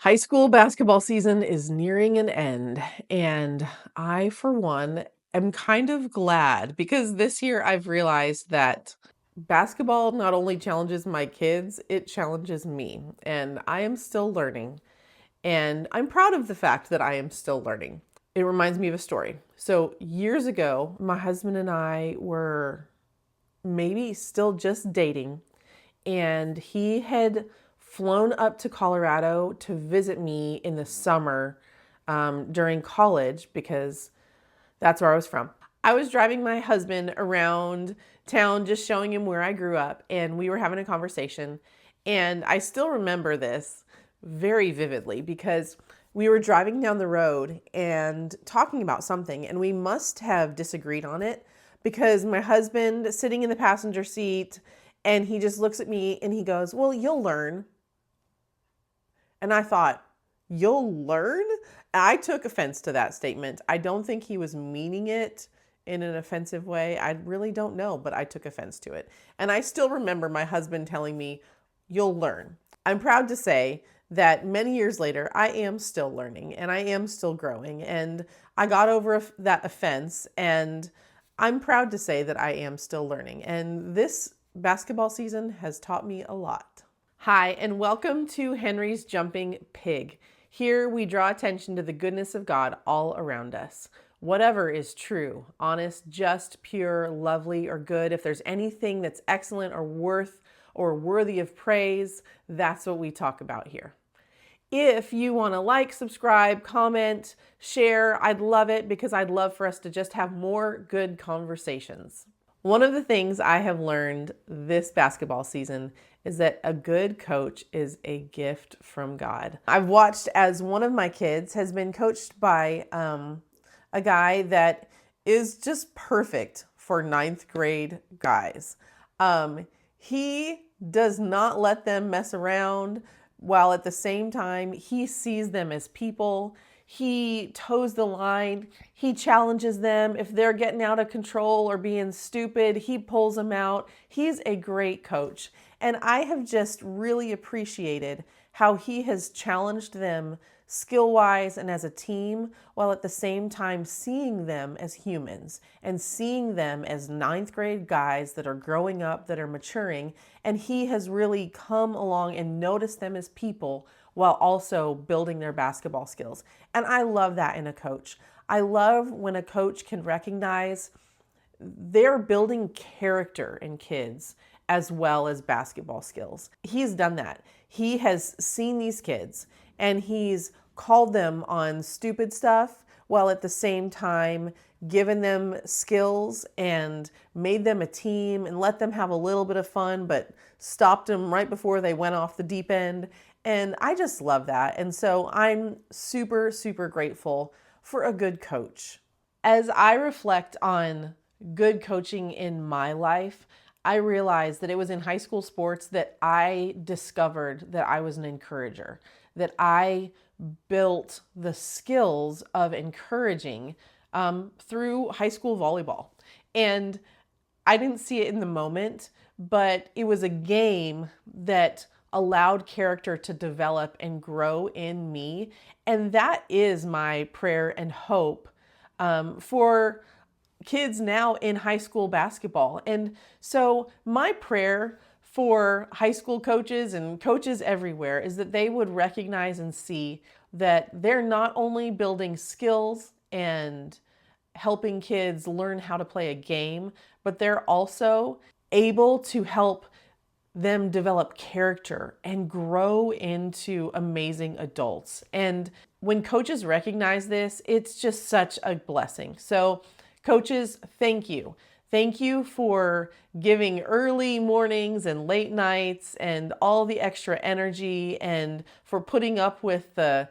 High school basketball season is nearing an end, and I, for one, am kind of glad because this year I've realized that basketball not only challenges my kids, it challenges me, and I am still learning. And I'm proud of the fact that I am still learning. It reminds me of a story. So, years ago, my husband and I were maybe still just dating, and he had flown up to Colorado to visit me in the summer during college because that's where I was from. I was driving my husband around town just showing him where I grew up, and we were having a conversation. And I still remember this very vividly because we were driving down the road and talking about something, and we must have disagreed on it because my husband sitting in the passenger seat and he just looks at me and he goes, "Well, you'll learn." And I thought, "You'll learn?" I took offense to that statement. I don't think he was meaning it in an offensive way. I really don't know, but I took offense to it. And I still remember my husband telling me, "You'll learn." I'm proud to say that many years later, I am still learning and I am still growing. And I got over that offense, and I'm proud to say that I am still learning. And this basketball season has taught me a lot. Hi, and welcome to Henry's Jumping Pig. Here we draw attention to the goodness of God all around us. Whatever is true, honest, just, pure, lovely, or good, if there's anything that's excellent or worthy of praise, that's what we talk about here. If you want to like, subscribe, comment, share, I'd love it because I'd love for us to just have more good conversations. One of the things I have learned this basketball season is that a good coach is a gift from God. I've watched as one of my kids has been coached by a guy that is just perfect for ninth grade guys. He does not let them mess around, while at the same time, he sees them as people. He toes the line. He challenges them. If they're getting out of control or being stupid, he pulls them out. He's a great coach. And I have just really appreciated how he has challenged them skill-wise and as a team, while at the same time seeing them as humans and seeing them as ninth grade guys that are growing up, that are maturing. And he has really come along and noticed them as people while also building their basketball skills. And I love that in a coach. I love when a coach can recognize they're building character in kids as well as basketball skills. He's done that. He has seen these kids and he's called them on stupid stuff while at the same time given them skills and made them a team and let them have a little bit of fun, but stopped them right before they went off the deep end. And I just love that. And so I'm super, super grateful for a good coach. As I reflect on good coaching in my life, I realized that it was in high school sports that I discovered that I was an encourager, that I built the skills of encouraging through high school volleyball. And I didn't see it in the moment, but it was a game that allowed character to develop and grow in me. And that is my prayer and hope for kids now in high school basketball. And so my prayer for high school coaches and coaches everywhere is that they would recognize and see that they're not only building skills and helping kids learn how to play a game, but they're also able to help them develop character and grow into amazing adults. And when coaches recognize this, it's just such a blessing. So coaches, thank you. Thank you for giving early mornings and late nights and all the extra energy, and for putting up with the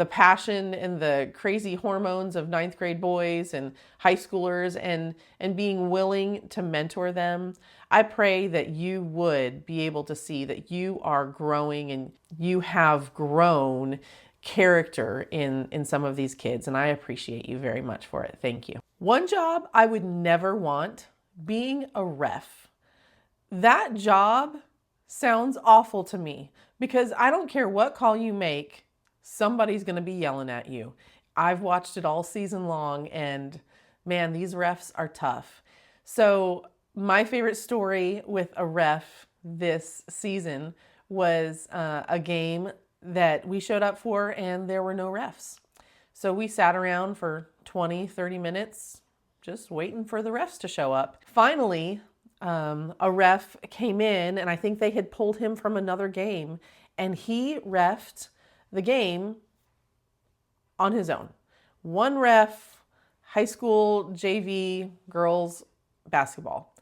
passion and the crazy hormones of ninth grade boys and high schoolers, and being willing to mentor them. I pray that you would be able to see that you are growing and you have grown character in some of these kids, and I appreciate you very much for it. Thank you. One job I would never want, being a ref. That job sounds awful to me because I don't care what call you make, somebody's going to be yelling at you. I've watched it all season long, and man, these refs are tough. So my favorite story with a ref this season was a game that we showed up for and there were no refs. So we sat around for 20, 30 minutes just waiting for the refs to show up. Finally, a ref came in, and I think they had pulled him from another game, and he refed the game on his own. One ref, high school JV girls basketball.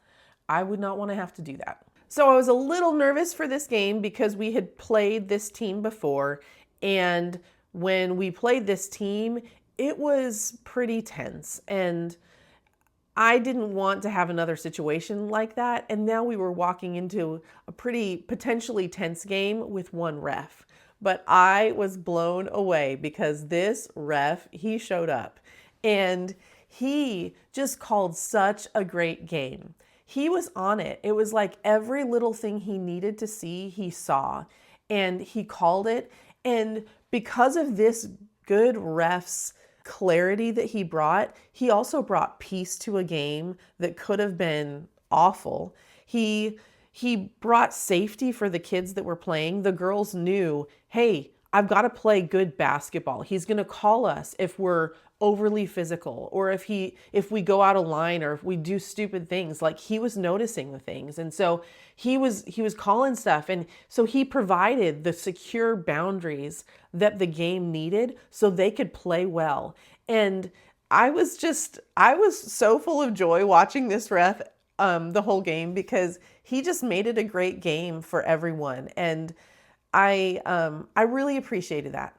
I would not want to have to do that. So I was a little nervous for this game because we had played this team before, and when we played this team, it was pretty tense, and I didn't want to have another situation like that. And now we were walking into a pretty potentially tense game with one ref. But I was blown away because this ref, he showed up and he just called such a great game. He was on it. It was like every little thing he needed to see, he saw, and he called it. And because of this good ref's clarity that he brought, he also brought peace to a game that could have been awful. He brought safety for the kids that were playing. The girls knew, hey, I've got to play good basketball. He's going to call us if we're overly physical, or if we go out of line, or if we do stupid things. Like, he was noticing the things. And so he was calling stuff. And so he provided the secure boundaries that the game needed so they could play well. And I was so full of joy watching this ref the whole game, because he just made it a great game for everyone. And I really appreciated that.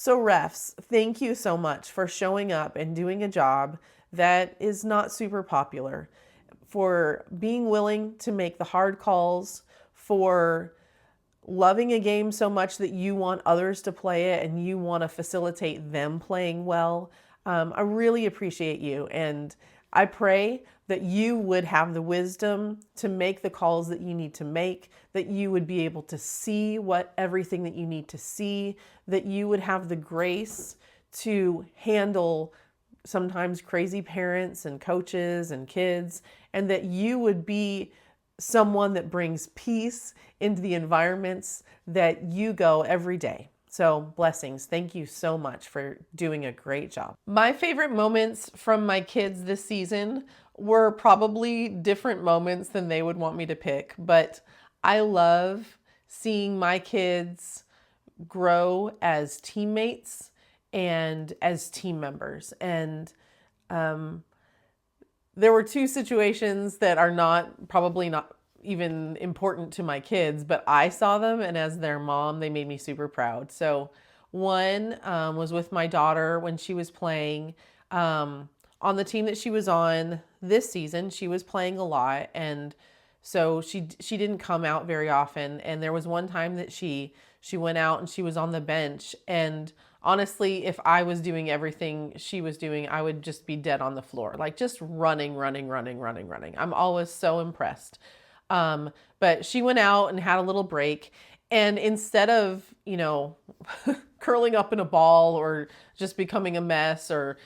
So refs, thank you so much for showing up and doing a job that is not super popular, for being willing to make the hard calls, for loving a game so much that you want others to play it and you want to facilitate them playing well. I really appreciate you, and I pray that you would have the wisdom to make the calls that you need to make, that you would be able to see everything that you need to see, that you would have the grace to handle sometimes crazy parents and coaches and kids, and that you would be someone that brings peace into the environments that you go every day. So blessings. Thank you so much for doing a great job. My favorite moments from my kids this season were probably different moments than they would want me to pick, but I love seeing my kids grow as teammates and as team members. And there were two situations that are probably not even important to my kids, but I saw them, and as their mom, they made me super proud. So one was with my daughter when she was playing on the team that she was on this season. She was playing a lot, and so she didn't come out very often. And there was one time that she went out and she was on the bench, and honestly, if I was doing everything she was doing, I would just be dead on the floor, like just running. I'm always so impressed. But she went out and had a little break, and instead of, curling up in a ball or just becoming a mess or,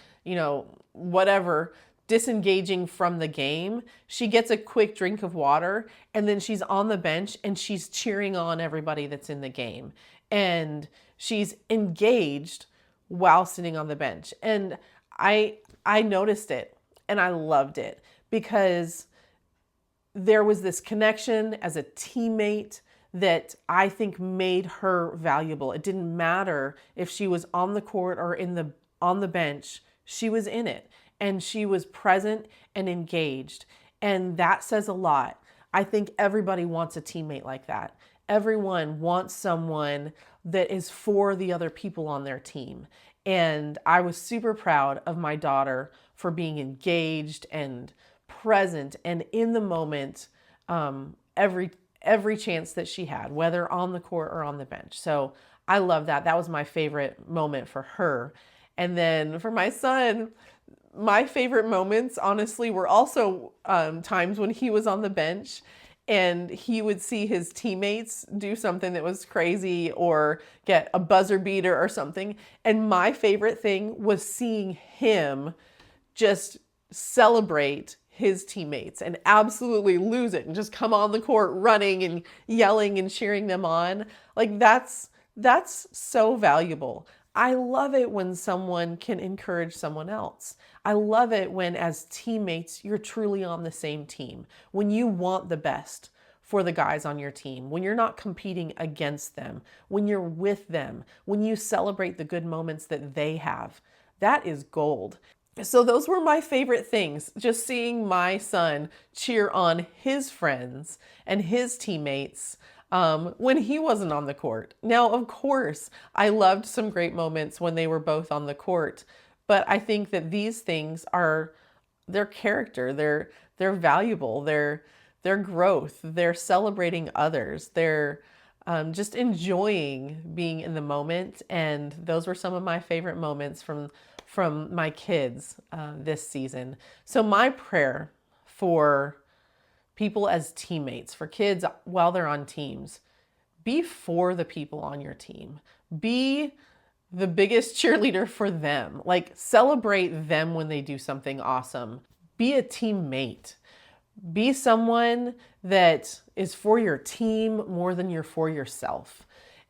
whatever, disengaging from the game, she gets a quick drink of water, and then she's on the bench and she's cheering on everybody that's in the game. And she's engaged while sitting on the bench. And I noticed it and I loved it, because there was this connection as a teammate that I think made her valuable. It didn't matter if she was on the court or on the bench, she was in it, and she was present and engaged. And that says a lot. I think everybody wants a teammate like that. Everyone wants someone that is for the other people on their team. And I was super proud of my daughter for being engaged and present and in the moment, every chance that she had, whether on the court or on the bench. So I love that. That was my favorite moment for her. And then for my son, my favorite moments, honestly, were also times when he was on the bench. and he would see his teammates do something that was crazy or get a buzzer beater or something. And my favorite thing was seeing him just celebrate his teammates and absolutely lose it and just come on the court running and yelling and cheering them on. Like that's so valuable. I love it when someone can encourage someone else. I love it when, as teammates, you're truly on the same team, when you want the best for the guys on your team, when you're not competing against them, when you're with them, when you celebrate the good moments that they have. That is gold. So those were my favorite things, just seeing my son cheer on his friends and his teammates when he wasn't on the court. Now, of course, I loved some great moments when they were both on the court, but I think that these things are their character, they're valuable, their growth, they're celebrating others, they're just enjoying being in the moment. And those were some of my favorite moments from my kids this season. So my prayer for people as teammates, for kids while they're on teams, be for the people on your team. Be the biggest cheerleader for them. Like, celebrate them when they do something awesome. Be a teammate. Be someone that is for your team more than you're for yourself.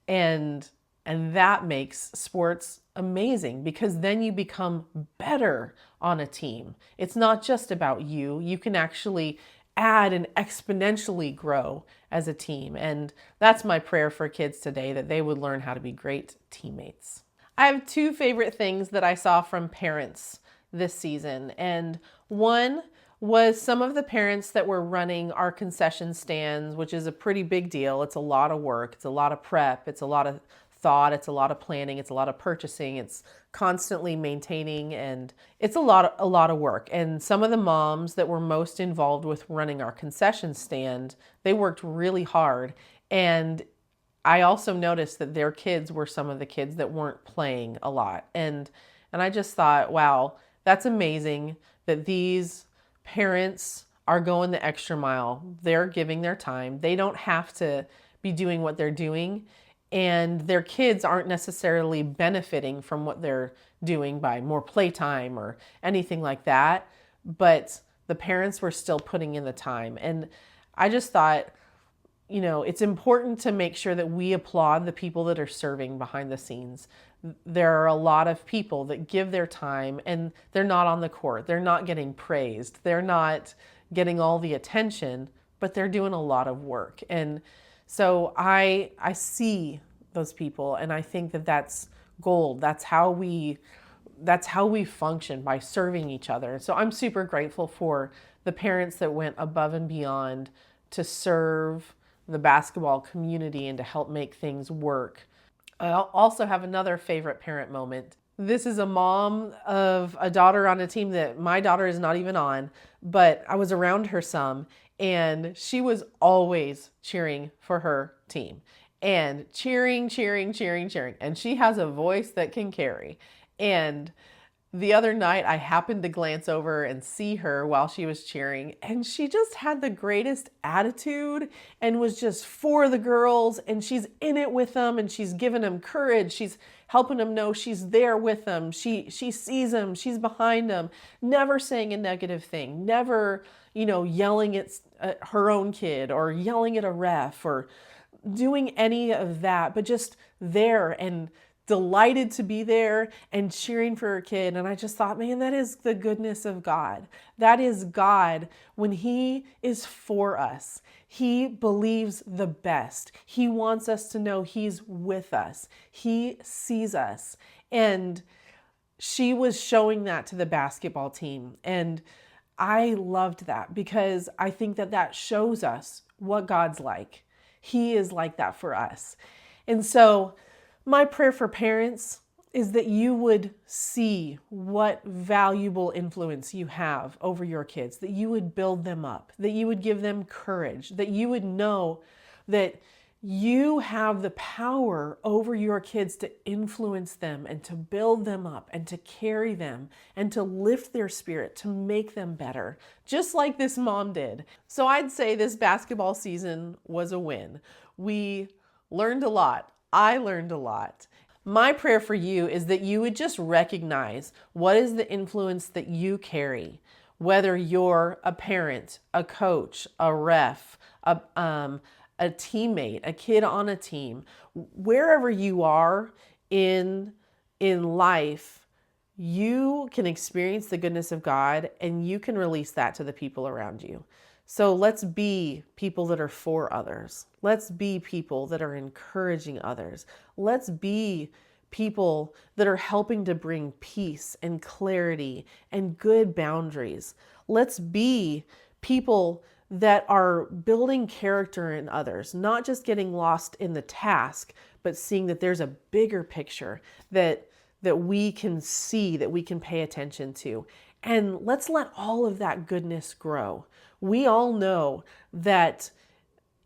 And that makes sports amazing, because then you become better on a team. It's not just about you. You can actually add and exponentially grow as a team. And that's my prayer for kids today, that they would learn how to be great teammates. I have two favorite things that I saw from parents this season. And one was some of the parents that were running our concession stands, which is a pretty big deal. It's a lot of work. It's a lot of prep. It's a lot of thought. It's a lot of planning. It's a lot of purchasing. It's constantly maintaining, and it's a lot of work. And some of the moms that were most involved with running our concession stand, they worked really hard. And I also noticed that their kids were some of the kids that weren't playing a lot. And I just thought, wow, that's amazing that these parents are going the extra mile. They're giving their time. They don't have to be doing what they're doing. And their kids aren't necessarily benefiting from what they're doing by more playtime or anything like that. But the parents were still putting in the time. And I just thought, it's important to make sure that we applaud the people that are serving behind the scenes. There are a lot of people that give their time and they're not on the court. They're not getting praised. They're not getting all the attention, but they're doing a lot of work. And so I see those people, and I think that that's gold. That's how we function, by serving each other. So I'm super grateful for the parents that went above and beyond to serve the basketball community and to help make things work. I also have another favorite parent moment. This is a mom of a daughter on a team that my daughter is not even on, but I was around her some, and she was always cheering for her team and cheering. And she has a voice that can carry. And the other night, I happened to glance over and see her while she was cheering, and she just had the greatest attitude and was just for the girls, and she's in it with them, and she's giving them courage. She's helping them know she's there with them. She sees them. She's behind them, never saying a negative thing, never, yelling at her own kid or yelling at a ref or doing any of that, but just there and delighted to be there and cheering for her kid. And I just thought, man, that is the goodness of God. That is God when He is for us. He believes the best. He wants us to know He's with us. He sees us. And she was showing that to the basketball team. And I loved that, because I think that shows us what God's like. He is like that for us. And so my prayer for parents is that you would see what valuable influence you have over your kids, that you would build them up, that you would give them courage, that you would know that You have the power over your kids to influence them and to build them up and to carry them and to lift their spirit, to make them better, just like this mom did. So I'd say this basketball season was a win. We learned a lot. I learned a lot. My prayer for you is that you would just recognize what is the influence that you carry, whether you're a parent, a coach, a ref, a teammate, a kid on a team, wherever you are in life, you can experience the goodness of God and you can release that to the people around you. So let's be people that are for others. Let's be people that are encouraging others. Let's be people that are helping to bring peace and clarity and good boundaries. Let's be people that are building character in others, not just getting lost in the task, but seeing that there's a bigger picture that we can see, that we can pay attention to. And let's let all of that goodness grow. We all know that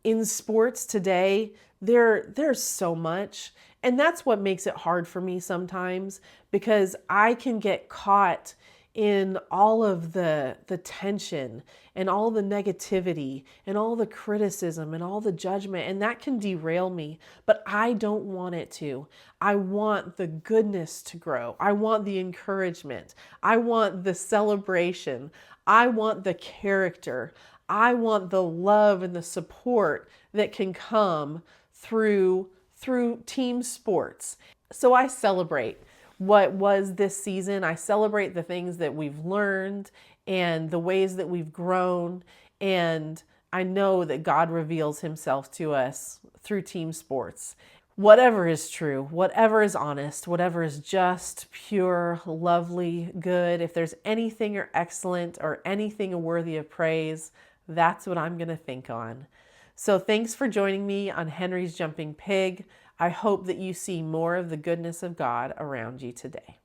in sports today, there's so much. And that's what makes it hard for me sometimes, because I can get caught in all of the tension and all the negativity and all the criticism and all the judgment, and that can derail me. But I don't want it to. I want the goodness to grow. I want the encouragement. I want the celebration. I want the character. I want the love and the support that can come through team sports. So I celebrate what was this season. I celebrate the things that we've learned and the ways that we've grown. And I know that God reveals himself to us through team sports. Whatever is true, whatever is honest, whatever is just, pure, lovely, good, if there's anything or excellent or anything worthy of praise, that's what I'm going to think on. So thanks for joining me on Henry's Jumping Pig. I hope that you see more of the goodness of God around you today.